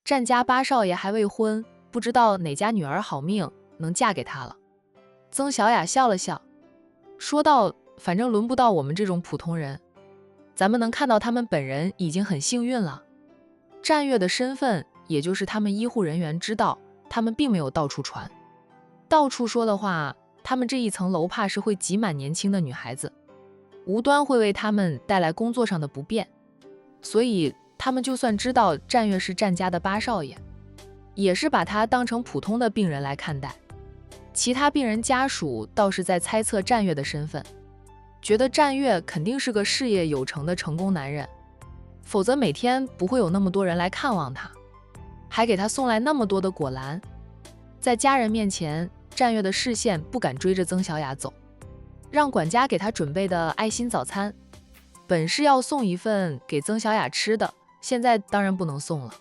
战家八少爷还未婚，不知道哪家女儿好命能嫁给他了。曾小雅笑了笑，说道：“反正轮不到我们这种普通人，咱们能看到他们本人已经很幸运了。”战月的身份，也就是他们医护人员知道，他们并没有到处传，到处说的话，他们这一层楼怕是会挤满年轻的女孩子，无端会为他们带来工作上的不便。所以他们就算知道战月是战家的八少爷，也是把他当成普通的病人来看待。其他病人家属倒是在猜测战月的身份，觉得战月肯定是个事业有成的成功男人，否则每天不会有那么多人来看望他，还给他送来那么多的果篮。在家人面前，战月的视线不敢追着曾小雅走，让管家给他准备的爱心早餐，本是要送一份给曾小雅吃的，现在当然不能送了。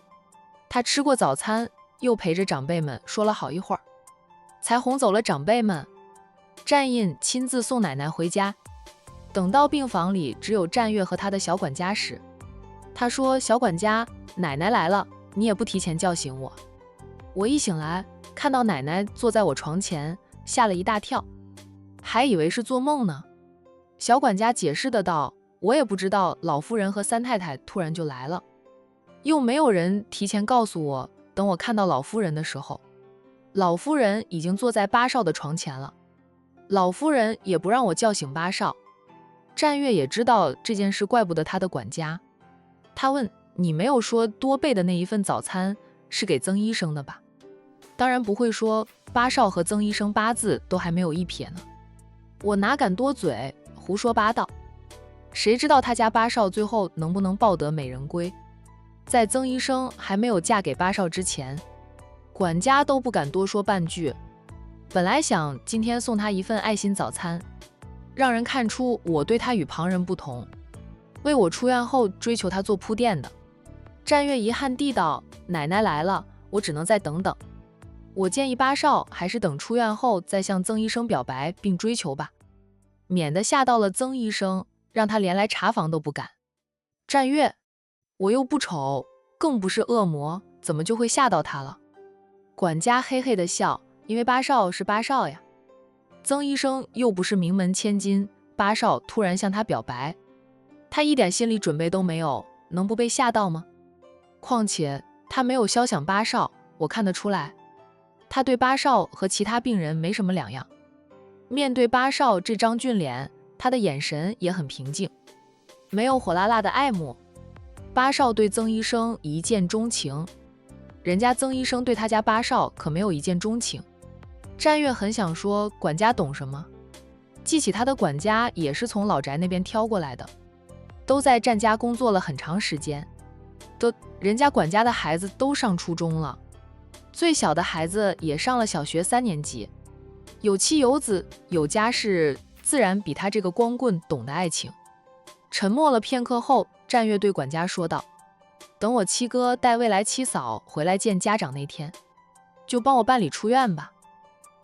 他吃过早餐，又陪着长辈们说了好一会儿，才哄走了长辈们。战印亲自送奶奶回家，等到病房里只有战月和他的小管家时，他说：“小管家，奶奶来了，你也不提前叫醒我。”我一醒来，看到奶奶坐在我床前，吓了一大跳，还以为是做梦呢。小管家解释的道：“我也不知道老夫人和三太太突然就来了，又没有人提前告诉我，等我看到老夫人的时候，老夫人已经坐在八少的床前了。老夫人也不让我叫醒八少。”战月也知道这件事怪不得他的管家，他问：“你没有说多备的那一份早餐是给曾医生的吧？”当然不会说，八少和曾医生八字都还没有一撇呢。我哪敢多嘴，胡说八道。谁知道他家八少最后能不能抱得美人归？在曾医生还没有嫁给八少之前，管家都不敢多说半句。本来想今天送他一份爱心早餐，让人看出我对他与旁人不同，为我出院后追求他做铺垫的。战月遗憾地道：“奶奶来了，我只能再等等。我建议八少还是等出院后再向曾医生表白并追求吧，免得吓到了曾医生，让他连来查房都不敢。”战月，我又不丑，更不是恶魔，怎么就会吓到他了？管家嘿嘿地笑，因为八少是八少呀。曾医生又不是名门千金，八少突然向他表白，他一点心理准备都没有，能不被吓到吗？况且他没有肖想八少，我看得出来，他对八少和其他病人没什么两样。面对八少这张俊脸，他的眼神也很平静，没有火辣辣的爱慕。八少对曾医生一见钟情，人家曾医生对他家八少可没有一见钟情。战月很想说管家懂什么，记起他的管家也是从老宅那边挑过来的，都在战家工作了很长时间，人家管家的孩子都上初中了，最小的孩子也上了小学3年级，有妻有子有家室，自然比他这个光棍懂得爱情。沉默了片刻后，战月对管家说道：“等我七哥带未来七嫂回来见家长那天，就帮我办理出院吧。”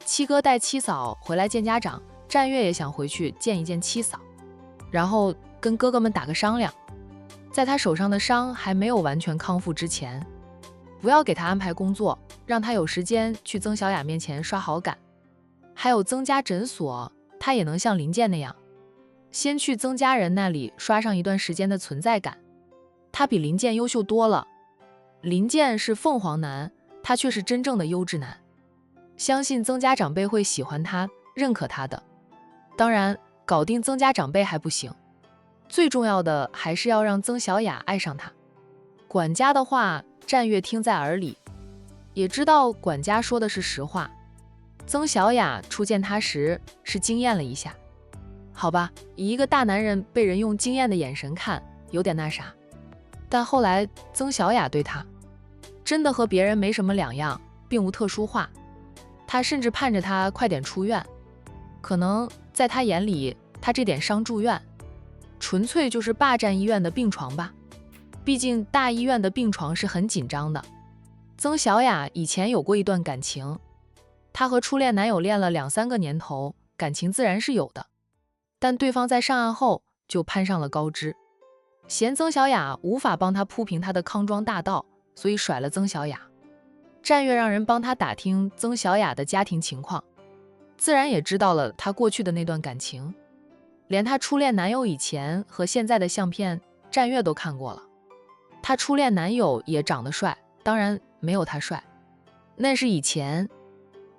七哥带七嫂回来见家长，战月也想回去见一见七嫂，然后跟哥哥们打个商量，在他手上的伤还没有完全康复之前，不要给他安排工作，让他有时间去曾小雅面前刷好感。还有曾家诊所，他也能像林健那样，先去曾家人那里刷上一段时间的存在感。他比林健优秀多了，林健是凤凰男，他却是真正的优质男。相信曾家长辈会喜欢他，认可他的。当然，搞定曾家长辈还不行，最重要的还是要让曾小雅爱上他。管家的话，战月听在耳里，也知道管家说的是实话。曾小雅初见他时是惊艳了一下，好吧，一个大男人被人用惊艳的眼神看，有点那啥。但后来曾小雅对他真的和别人没什么两样，并无特殊化。他甚至盼着他快点出院，可能在他眼里，他这点伤住院，纯粹就是霸占医院的病床吧。毕竟大医院的病床是很紧张的。曾小雅以前有过一段感情，她和初恋男友恋了2-3个年头，感情自然是有的，但对方在上岸后就攀上了高枝，嫌曾小雅无法帮他铺平他的康庄大道，所以甩了曾小雅。战月让人帮他打听曾小雅的家庭情况，自然也知道了她过去的那段感情，连她初恋男友以前和现在的相片，战月都看过了。她初恋男友也长得帅，当然没有她帅，那是以前。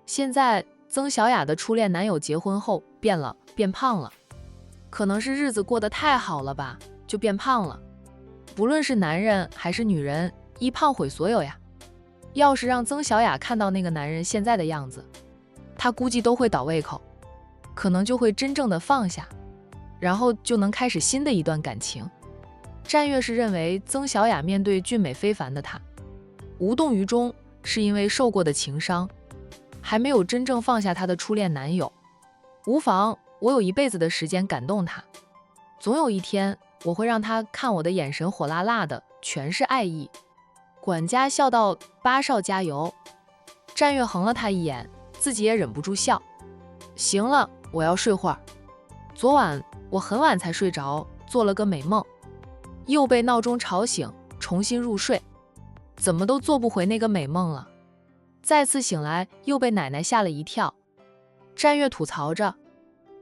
现在曾小雅的初恋男友结婚后变了，变胖了，可能是日子过得太好了吧，就变胖了。不论是男人还是女人，一胖毁所有呀。要是让曾小雅看到那个男人现在的样子，她估计都会倒胃口，可能就会真正的放下，然后就能开始新的一段感情。战月是认为曾小雅面对俊美非凡的她无动于衷，是因为受过的情伤，还没有真正放下她的初恋男友。无妨，我有一辈子的时间感动她，总有一天我会让她看我的眼神火辣辣的，全是爱意。管家笑道：“八少加油。”战月横了他一眼，自己也忍不住笑。行了，我要睡会儿。昨晚我很晚才睡着，做了个美梦，又被闹钟吵醒，重新入睡，怎么都做不回那个美梦了。再次醒来，又被奶奶吓了一跳。战月吐槽着，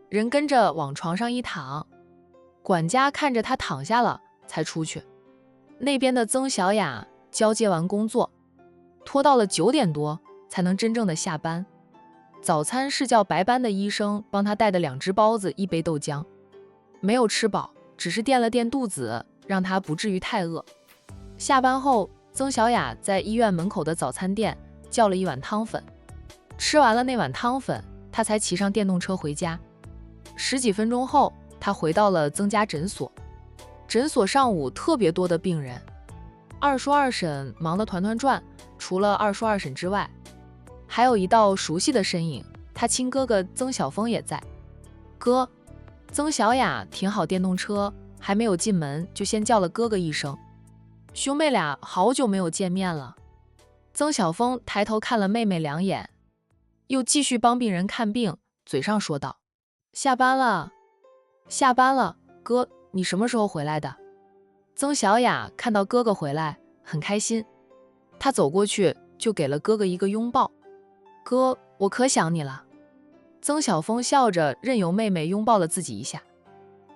人跟着往床上一躺，管家看着他躺下了，才出去。那边的曾小雅交接完工作，拖到了9点多才能真正的下班。早餐是叫白班的医生帮他带的2只包子，1杯豆浆，没有吃饱，只是垫了垫肚子，让他不至于太饿。下班后，曾小雅在医院门口的早餐店叫了1碗汤粉，吃完了那碗汤粉，她才骑上电动车回家。10几分钟后，她回到了曾家诊所。诊所上午特别多的病人，二叔二婶忙得团团转，除了二叔二婶之外，还有一道熟悉的身影，他亲哥哥曾小峰也在。哥，曾小雅停好电动车，还没有进门就先叫了哥哥一声。兄妹俩好久没有见面了。曾小峰抬头看了妹妹2眼，又继续帮病人看病，嘴上说道：“下班了，下班了，哥，你什么时候回来的？”曾小雅看到哥哥回来，很开心，她走过去就给了哥哥一个拥抱。哥，我可想你了。曾小峰笑着任由妹妹拥抱了自己一下，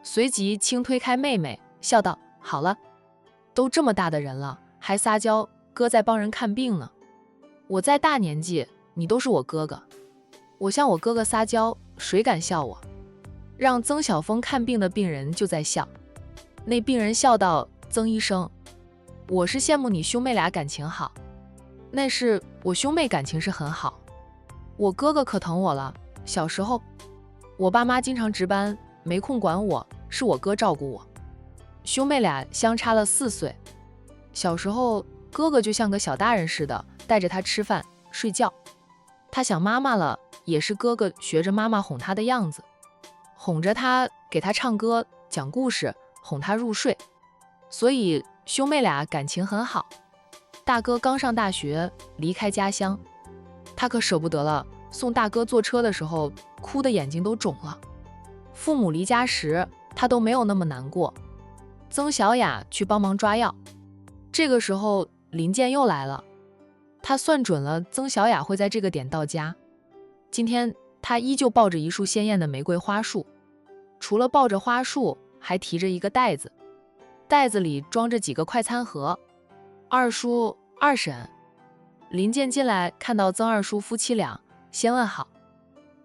随即轻推开妹妹，笑道：“好了，都这么大的人了，还撒娇，哥在帮人看病呢。我再大年纪，你都是我哥哥，我向我哥哥撒娇，谁敢笑我？”让曾小峰看病的病人就在笑。那病人笑道：“曾医生，我是羡慕你兄妹俩感情好，那是我兄妹感情是很好，我哥哥可疼我了。小时候我爸妈经常值班，没空管我，是我哥照顾我。兄妹俩相差了4岁，小时候哥哥就像个小大人似的，带着他吃饭睡觉，他想妈妈了，也是哥哥学着妈妈哄他的样子，哄着他，给他唱歌讲故事，哄他入睡，所以兄妹俩感情很好。大哥刚上大学，离开家乡，他可舍不得了，送大哥坐车的时候，哭的眼睛都肿了。父母离家时，他都没有那么难过。曾小雅去帮忙抓药，这个时候林健又来了，他算准了曾小雅会在这个点到家。今天他依旧抱着一束鲜艳的玫瑰花束，除了抱着花束，还提着一个袋子，袋子里装着几个快餐盒。二叔二婶，林健进来看到曾二叔夫妻俩，先问好。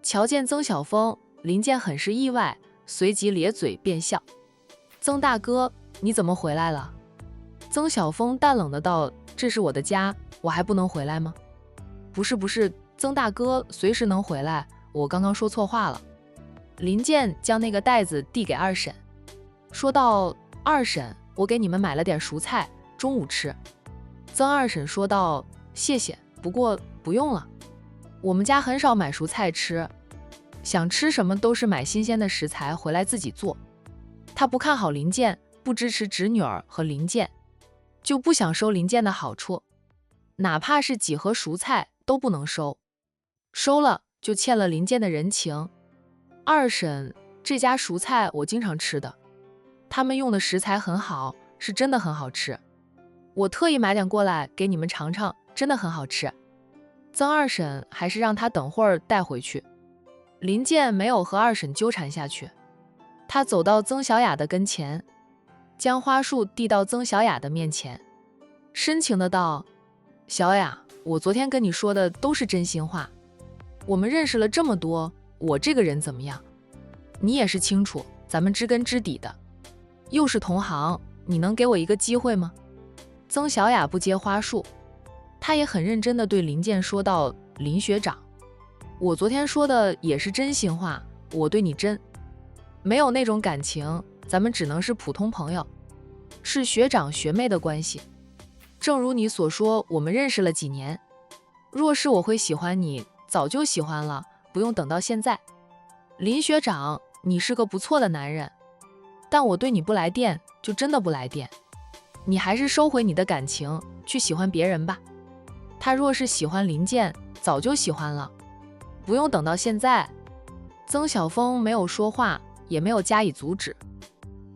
瞧见曾小峰，林健很是意外，随即咧嘴便笑：“曾大哥，你怎么回来了？”曾小峰淡冷的道：“这是我的家，我还不能回来吗？”不是，曾大哥随时能回来，我刚刚说错话了。林健将那个袋子递给二婶，说道：“二婶，我给你们买了点蔬菜，中午吃。”曾二婶说道：“谢谢，不过不用了，我们家很少买蔬菜吃，想吃什么都是买新鲜的食材回来自己做。”他不看好林健，不支持侄女儿和林健，就不想收林健的好处，哪怕是几盒蔬菜都不能收，收了就欠了林健的人情。二婶，这家蔬菜我经常吃的，他们用的食材很好，是真的很好吃。我特意买点过来给你们尝尝，真的很好吃。曾二婶还是让他等会儿带回去。林健没有和二婶纠缠下去，他走到曾小雅的跟前，将花束递到曾小雅的面前，深情的道：小雅，我昨天跟你说的都是真心话。我们认识了这么多，我这个人怎么样，你也是清楚，咱们知根知底的，又是同行，你能给我一个机会吗？曾小雅不接花束，她也很认真地对林健说道：林学长，我昨天说的也是真心话，我对你真没有那种感情，咱们只能是普通朋友，是学长学妹的关系。正如你所说，我们认识了几年，若是我会喜欢你，早就喜欢了，不用等到现在。林学长，你是个不错的男人，但我对你不来电，就真的不来电。你还是收回你的感情，去喜欢别人吧。他若是喜欢林健，早就喜欢了，不用等到现在。曾晓峰没有说话，也没有加以阻止。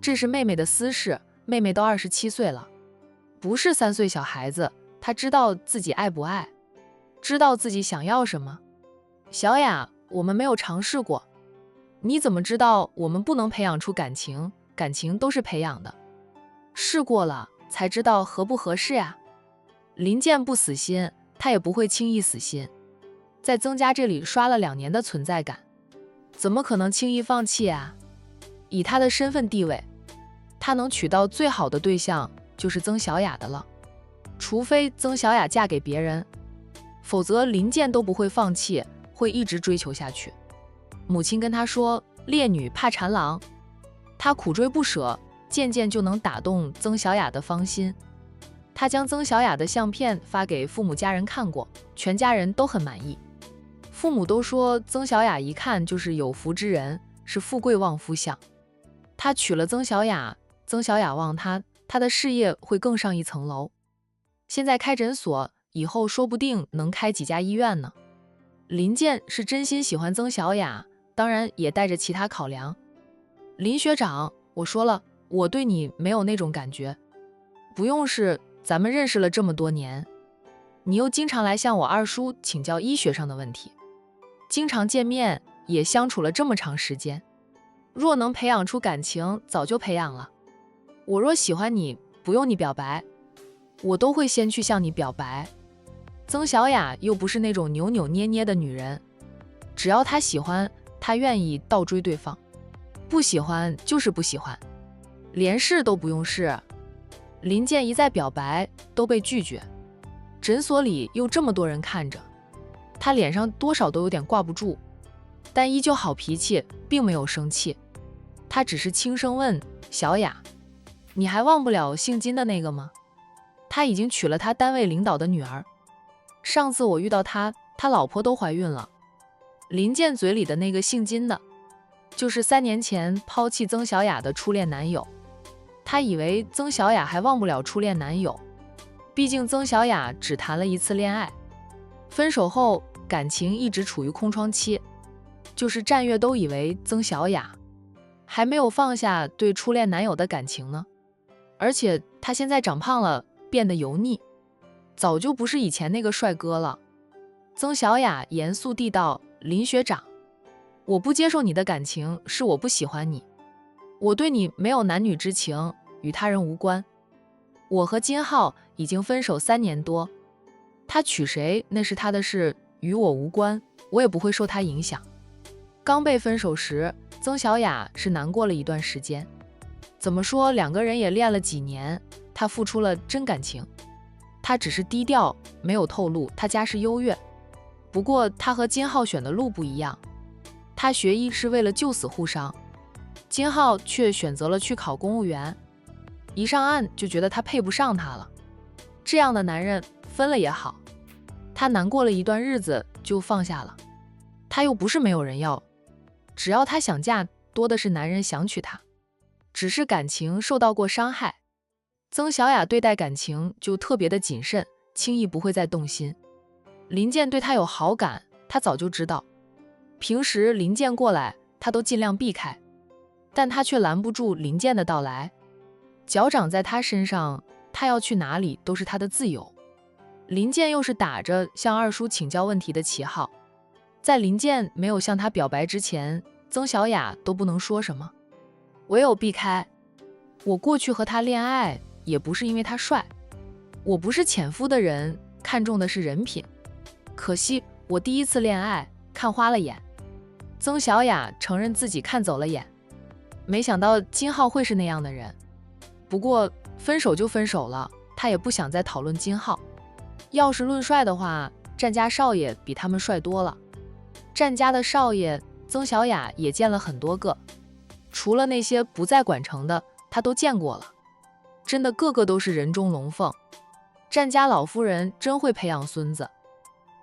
这是妹妹的私事，妹妹都27岁了，不是3岁小孩子，她知道自己爱不爱，知道自己想要什么。小雅，我们没有尝试过，你怎么知道我们不能培养出感情？感情都是培养的，试过了才知道合不合适呀。林健不死心，他也不会轻易死心，在曾家这里刷了2年的存在感，怎么可能轻易放弃啊？以他的身份地位，他能娶到最好的对象就是曾小雅的了，除非曾小雅嫁给别人，否则林健都不会放弃，会一直追求下去。母亲跟他说，烈女怕缠郎，他苦追不舍，渐渐就能打动曾小雅的芳心。他将曾小雅的相片发给父母家人看过，全家人都很满意。父母都说曾小雅一看就是有福之人，是富贵旺夫相。他娶了曾小雅，曾小雅望他，他的事业会更上一层楼。现在开诊所，以后说不定能开几家医院呢。林健是真心喜欢曾小雅，当然也带着其他考量。林学长，我说了，我对你没有那种感觉。不用是，咱们认识了这么多年，你又经常来向我二叔请教医学上的问题，经常见面，也相处了这么长时间，若能培养出感情，早就培养了。我若喜欢你，不用你表白，我都会先去向你表白。曾小雅又不是那种扭扭捏捏的女人，只要她喜欢，她愿意倒追对方，不喜欢就是不喜欢，连试都不用试。林健一再表白都被拒绝，诊所里又这么多人看着，他脸上多少都有点挂不住，但依旧好脾气，并没有生气。他只是轻声问小雅，你还忘不了姓金的那个吗？他已经娶了他单位领导的女儿，上次我遇到他，他老婆都怀孕了。林健嘴里的那个姓金的，就是3年前抛弃曾小雅的初恋男友。他以为曾小雅还忘不了初恋男友，毕竟曾小雅只谈了1次恋爱，分手后感情一直处于空窗期，就是战月都以为曾小雅还没有放下对初恋男友的感情呢。而且他现在长胖了，变得油腻，早就不是以前那个帅哥了。曾小雅严肃地道，林学长，我不接受你的感情，是我不喜欢你，我对你没有男女之情，与他人无关。我和金浩已经分手3年多，他娶谁那是他的事，与我无关，我也不会受他影响。刚被分手时，曾小雅是难过了一段时间，怎么说2个人也恋了几年，他付出了真感情，他只是低调，没有透露他家世优越。不过他和金浩选的路不一样，他学医是为了救死护伤，金浩却选择了去考公务员，一上岸就觉得他配不上他了。这样的男人分了也好，他难过了一段日子就放下了。他又不是没有人要，只要他想嫁，多的是男人想娶她，只是感情受到过伤害。曾小雅对待感情就特别的谨慎，轻易不会再动心。林健对她有好感，她早就知道，平时林健过来，她都尽量避开，但她却拦不住林健的到来。脚长在他身上，他要去哪里都是他的自由。林健又是打着向二叔请教问题的旗号，在林健没有向他表白之前，曾小雅都不能说什么，唯有避开。我过去和他恋爱也不是因为他帅，我不是潜夫的人，看重的是人品。可惜我第一次恋爱看花了眼。曾小雅承认自己看走了眼，没想到金浩会是那样的人。不过分手就分手了，他也不想再讨论金浩。要是论帅的话，战家少爷比他们帅多了。战家的少爷曾小雅也见了很多个，除了那些不在管城的，他都见过了，真的个个都是人中龙凤。战家老夫人真会培养孙子。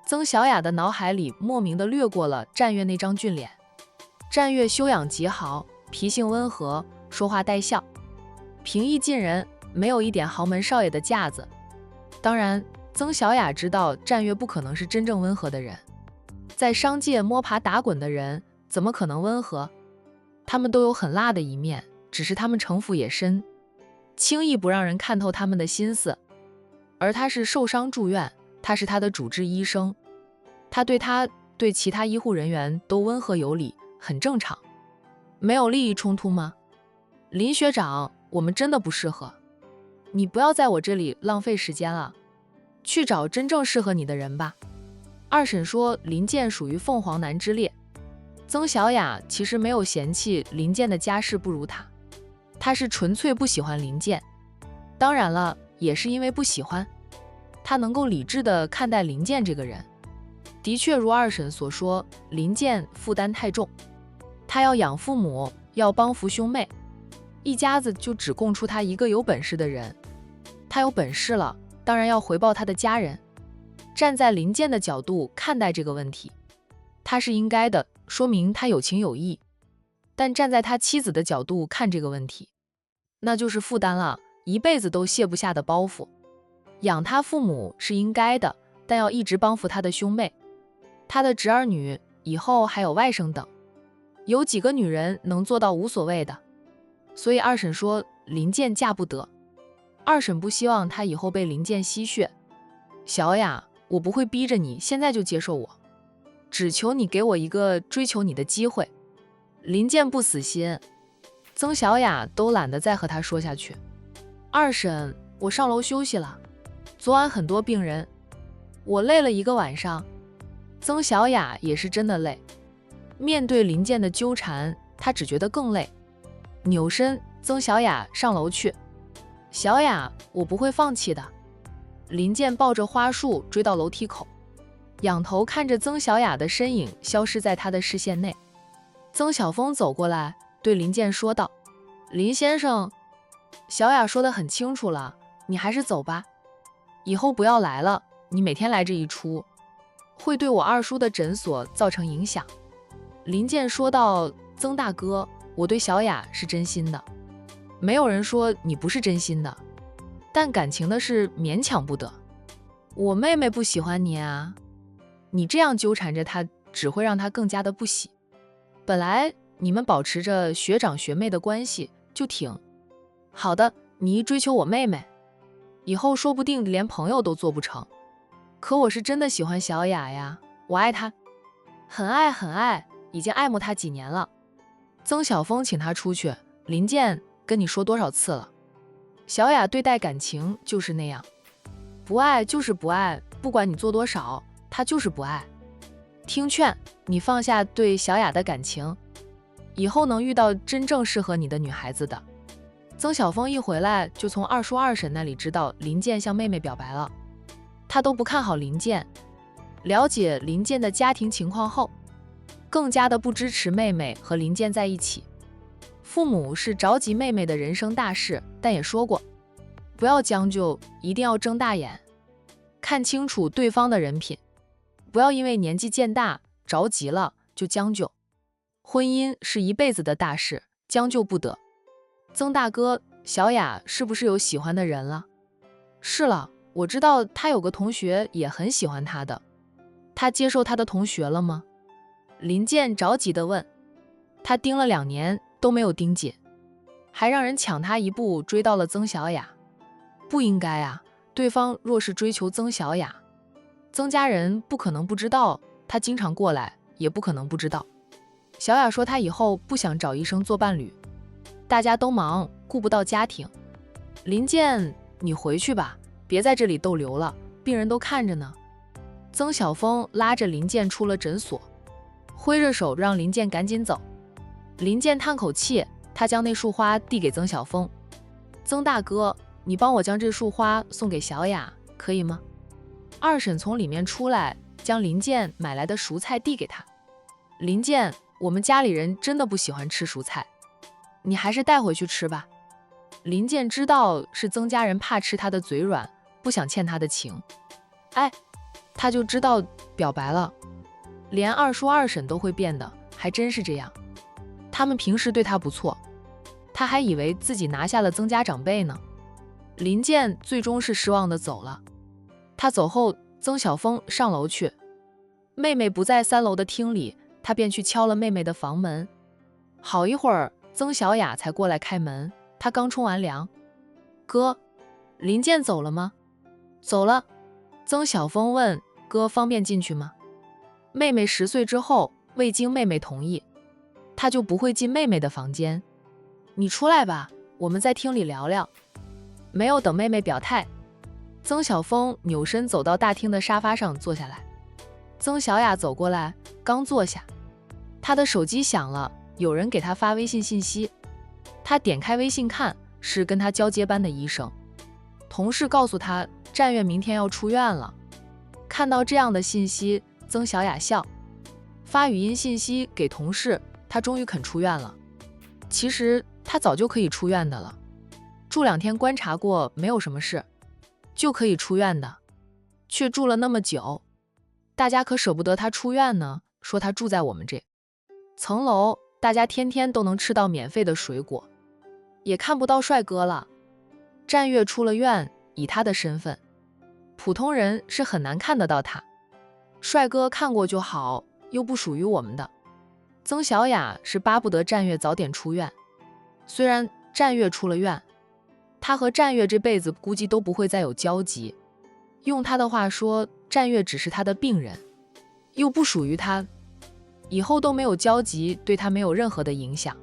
曾小雅的脑海里莫名地掠过了战月那张俊脸。战月修养极好，脾性温和，说话带笑，平易近人，没有一点豪门少爷的架子。当然曾小雅知道战月不可能是真正温和的人，在商界摸爬打滚的人怎么可能温和？他们都有很辣的一面，只是他们城府也深，轻易不让人看透他们的心思。而他是受伤住院，他是他的主治医生，他对其他医护人员都温和有礼，很正常。没有利益冲突吗？林学长，我们真的不适合，你不要在我这里浪费时间了，去找真正适合你的人吧。二婶说林健属于凤凰男之列。曾小雅其实没有嫌弃林健的家世不如他，她是纯粹不喜欢林健，当然了，也是因为不喜欢。她能够理智地看待林健这个人。的确如二婶所说，林健负担太重，他要养父母，要帮扶兄妹，一家子就只供出他一个有本事的人。他有本事了，当然要回报他的家人。站在林健的角度看待这个问题，他是应该的，说明他有情有义。但站在他妻子的角度看这个问题，那就是负担了，一辈子都卸不下的包袱。养他父母是应该的，但要一直帮扶他的兄妹，他的侄儿女，以后还有外甥等，有几个女人能做到无所谓的？所以二婶说林健嫁不得。二婶不希望他以后被林健吸血。小雅，我不会逼着你现在就接受我，只求你给我一个追求你的机会。林健不死心，曾小雅都懒得再和他说下去。二婶，我上楼休息了，昨晚很多病人，我累了一个晚上。曾小雅也是真的累，面对林健的纠缠，她只觉得更累。扭身，曾小雅上楼去。小雅，我不会放弃的。林健抱着花束追到楼梯口，仰头看着曾小雅的身影消失在他的视线内。曾晓峰走过来对林健说道：林先生，小雅说得很清楚了，你还是走吧，以后不要来了，你每天来这一出，会对我二叔的诊所造成影响。林健说道：曾大哥，我对小雅是真心的，没有人说你不是真心的，但感情的事勉强不得。我妹妹不喜欢你啊，你这样纠缠着她，只会让她更加的不喜。本来你们保持着学长学妹的关系就挺好的，你一追求我妹妹，以后说不定连朋友都做不成。可我是真的喜欢小雅呀，我爱她，很爱很爱，已经爱慕她几年了。曾晓峰请她出去，林健跟你说多少次了，小雅对待感情就是那样，不爱就是不爱，不管你做多少，她就是不爱。听劝，你放下对小雅的感情，以后能遇到真正适合你的女孩子的。曾晓峰一回来就从二叔二婶那里知道林健向妹妹表白了，他都不看好林健。了解林健的家庭情况后，更加的不支持妹妹和林健在一起。父母是着急妹妹的人生大事，但也说过不要将就，一定要睁大眼看清楚对方的人品，不要因为年纪渐大着急了就将就。婚姻是一辈子的大事，将就不得。曾大哥，小雅是不是有喜欢的人了？是了，我知道他有个同学也很喜欢他的，他接受他的同学了吗？林健着急地问。他盯了2年都没有盯紧，还让人抢他一步追到了曾小雅。不应该啊，对方若是追求曾小雅，曾家人不可能不知道，他经常过来，也不可能不知道。小雅说她以后不想找医生做伴侣，大家都忙，顾不到家庭。林健，你回去吧，别在这里逗留了，病人都看着呢。曾晓峰拉着林健出了诊所，挥着手让林健赶紧走。林健叹口气，他将那束花递给曾晓峰。曾大哥，你帮我将这束花送给小雅，可以吗？二婶从里面出来，将林健买来的蔬菜递给他。林健，我们家里人真的不喜欢吃蔬菜，你还是带回去吃吧。林健知道是曾家人怕吃他的嘴软，不想欠他的情。哎，他就知道表白了，连二叔二婶都会变的，还真是这样。他们平时对他不错，他还以为自己拿下了曾家长辈呢。林健最终是失望的走了。他走后，曾晓峰上楼去，妹妹不在3楼的厅里，他便去敲了妹妹的房门。好一会儿，曾小雅才过来开门，她刚冲完凉。哥，林健走了吗？走了。曾晓峰问，哥方便进去吗？妹妹10岁之后，未经妹妹同意，他就不会进妹妹的房间。你出来吧，我们在厅里聊聊。没有等妹妹表态，曾晓峰扭身走到大厅的沙发上坐下来。曾小雅走过来，刚坐下，她的手机响了，有人给她发微信信息。她点开微信看，是跟她交接班的医生。同事告诉她，战月明天要出院了。看到这样的信息，曾小雅笑，发语音信息给同事，她终于肯出院了。其实她早就可以出院的了，住2天观察过，没有什么事，就可以出院的，却住了那么久。大家可舍不得她出院呢，说她住在我们这层楼，大家天天都能吃到免费的水果，也看不到帅哥了。战月出了院，以他的身份，普通人是很难看得到他。帅哥看过就好，又不属于我们的。曾小雅是巴不得战月早点出院，虽然战月出了院，他和战月这辈子估计都不会再有交集。用他的话说，战月只是他的病人，又不属于他，以后都没有交集，对他没有任何的影响。